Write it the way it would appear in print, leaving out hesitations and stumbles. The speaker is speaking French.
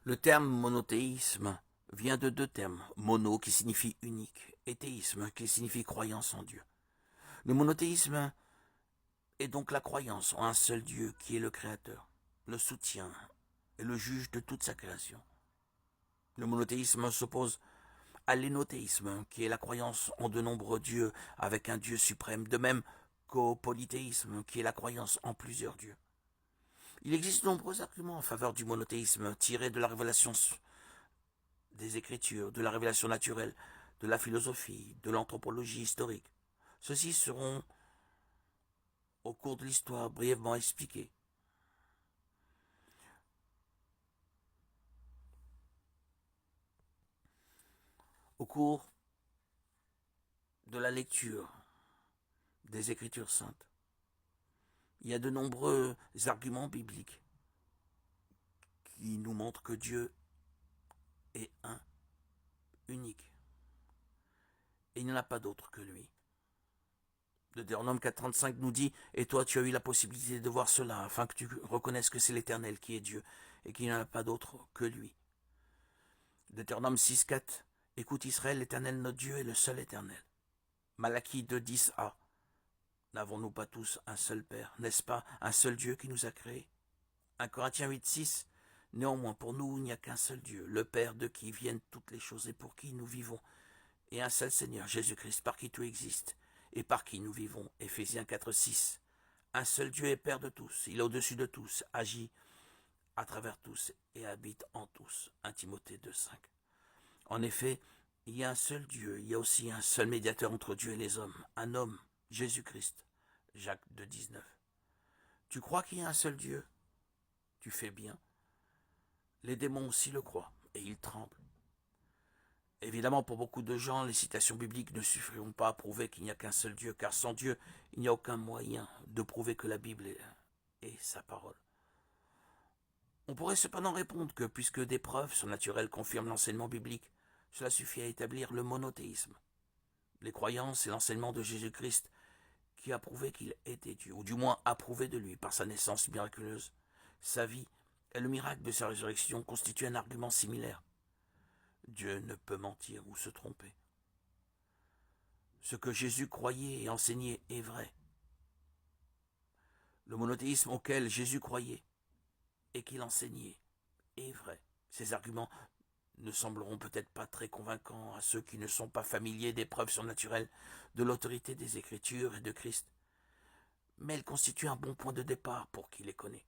Le terme monothéisme vient de deux termes, mono qui signifie unique et théisme qui signifie croyance en Dieu. Le monothéisme est donc la croyance en un seul Dieu qui est le Créateur, le soutien et le juge de toute sa création. Le monothéisme s'oppose à l'énothéisme, qui est la croyance en de nombreux dieux avec un Dieu suprême, de même qu'au polythéisme, qui est la croyance en plusieurs dieux. Il existe de nombreux arguments en faveur du monothéisme, tirés de la révélation des Écritures, de la révélation naturelle, de la philosophie, de l'anthropologie historique. Ceux-ci seront, au cours de l'histoire, brièvement expliqués. Au cours de la lecture des Écritures saintes, il y a de nombreux arguments bibliques qui nous montrent que Dieu est un, unique. Et il n'y en a pas d'autre que lui. Le Deutéronome 4.35 nous dit « Et toi, tu as eu la possibilité de voir cela, afin que tu reconnaisses que c'est l'Éternel qui est Dieu, et qu'il n'y en a pas d'autre que lui. » Deutéronome 6.4 « Écoute Israël, l'Éternel notre Dieu est le seul Éternel. » Malachie 2.10a « N'avons-nous pas tous un seul Père, n'est-ce pas un seul Dieu qui nous a créés ?» 1 Corinthiens 8.6 « Néanmoins, pour nous, il n'y a qu'un seul Dieu, le Père de qui viennent toutes les choses et pour qui nous vivons, et un seul Seigneur, Jésus-Christ, par qui tout existe, et par qui nous vivons. » Éphésiens 4.6 « Un seul Dieu est Père de tous, il est au-dessus de tous, agit à travers tous et habite en tous. » 1 Timothée 2.5 En effet, il y a un seul Dieu, il y a aussi un seul médiateur entre Dieu et les hommes, un homme, Jésus-Christ. Jacques 2.19 Tu crois qu'il y a un seul Dieu? Tu fais bien. Les démons aussi le croient, et ils tremblent. Évidemment, pour beaucoup de gens, les citations bibliques ne suffiront pas à prouver qu'il n'y a qu'un seul Dieu, car sans Dieu, il n'y a aucun moyen de prouver que la Bible est sa parole. On pourrait cependant répondre que, puisque des preuves surnaturelles confirment l'enseignement biblique, cela suffit à établir le monothéisme. Les croyances et l'enseignement de Jésus-Christ, qui a prouvé qu'il était Dieu, ou du moins a prouvé de lui par sa naissance miraculeuse, sa vie et le miracle de sa résurrection constituent un argument similaire. Dieu ne peut mentir ou se tromper. Ce que Jésus croyait et enseignait est vrai. Le monothéisme auquel Jésus croyait et qu'il enseignait est vrai. Ces arguments ne sembleront peut-être pas très convaincants à ceux qui ne sont pas familiers des preuves surnaturelles de l'autorité des Écritures et de Christ, mais elles constituent un bon point de départ pour qui les connaît.